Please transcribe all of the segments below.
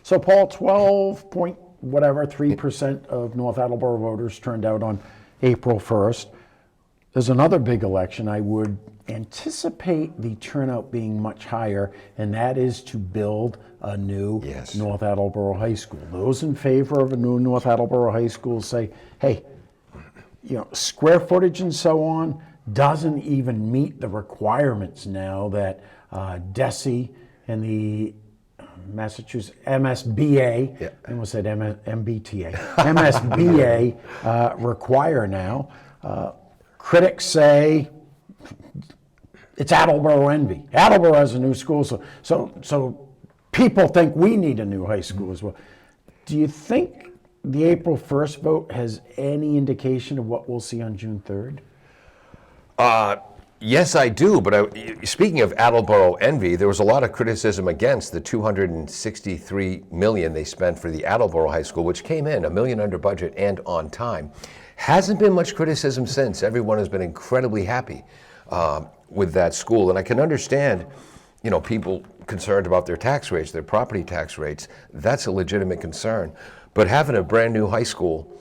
So Paul, 12 point whatever, 3% of North Attleboro voters turned out on April 1st. There's another big election. I would anticipate the turnout being much higher, and that is to build a new North Attleboro High School. Those in favor of a new North Attleboro High School say, hey, square footage and so on doesn't even meet the requirements now that DESE and the Massachusetts MSBA, I almost said MBTA, MSBA require now. Critics say it's Attleboro envy. Attleboro has a new school, so people think we need a new high school as well. Do you think the April 1st vote has any indication of what we'll see on June 3rd? Yes, I do. But speaking of Attleboro envy, there was a lot of criticism against the $263 million they spent for the Attleboro High School, which came in $1 million under budget and on time. Hasn't been much criticism since. Everyone has been incredibly happy with that school, and I can understand, people concerned about their tax rates, their property tax rates. That's a legitimate concern. But having a brand new high school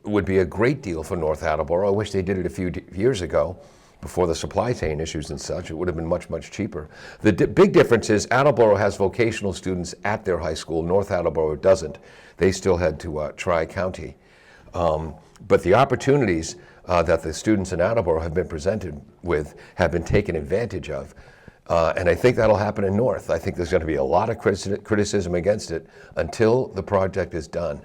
would be a great deal for North Attleboro. I wish they did it a few years ago, before the supply chain issues and such. It would have been much, much cheaper. The big difference is Attleboro has vocational students at their high school. North Attleboro doesn't. They still head to Tri-County. But the opportunities that the students in Attleboro have been presented with have been taken advantage of. And I think that'll happen in North. I think there's going to be a lot of criticism against it until the project is done.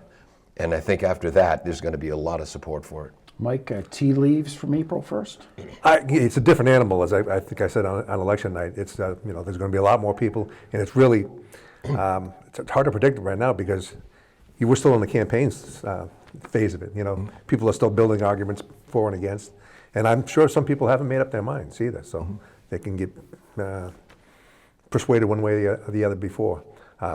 And I think after that, there's going to be a lot of support for it. Mike, tea leaves from April 1st? It's a different animal, as I think I said on election night. It's there's going to be a lot more people, and it's really it's hard to predict right now because we're still in the campaigns phase of it. People are still building arguments for and against, and I'm sure some people haven't made up their minds either, so they can get persuaded one way or the other before.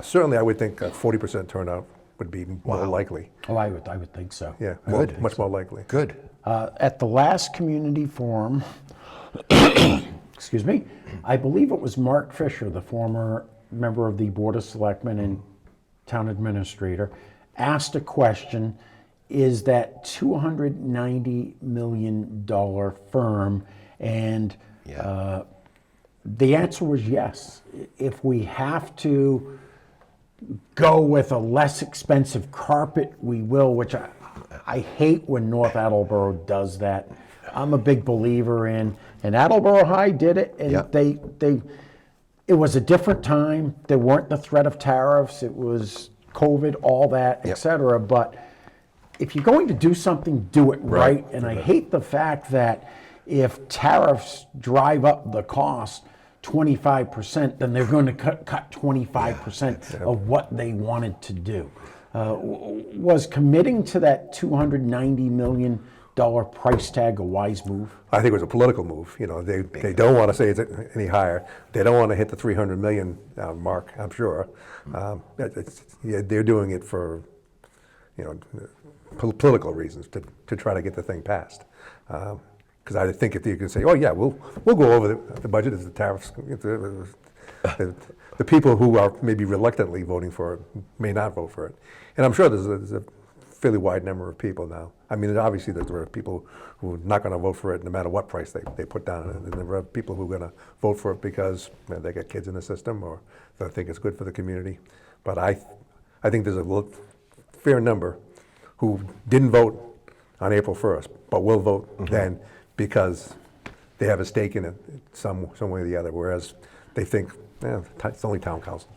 Certainly, I would think 40% turnout would be more likely. Oh, I would think so. Yeah, Good. much more likely. Good. At the last community forum, excuse me, I believe it was Mark Fisher, the former member of the Board of Selectmen and town administrator, asked a question: is that $290 million firm? And the answer was yes. If we have to go with a less expensive carpet, we will, which I hate when North Attleboro does that. I'm a big believer in, and Attleboro High did it, and it was a different time. There weren't the threat of tariffs. It was COVID, all that, etc. But if you're going to do something, do it right. And I hate the fact that if tariffs drive up the cost 25%, then they're going to cut 25% of what they wanted to do. Was committing to that $290 million price tag a wise move? I think it was a political move. They don't want to say it's any higher. They don't want to hit the 300 million mark, I'm sure. They're doing it for political reasons to try to get the thing passed. Because I think if you can say, oh yeah, we'll go over the budget as the tariffs, the people who are maybe reluctantly voting for it may not vote for it. And I'm sure there's a fairly wide number of people now. I mean, obviously there are people who are not going to vote for it no matter what price they put down. And there are people who are going to vote for it because they got kids in the system or they think it's good for the community. But I think there's a fair number who didn't vote on April 1st, but will vote then because they have a stake in it some way or the other, whereas they think, it's only town council.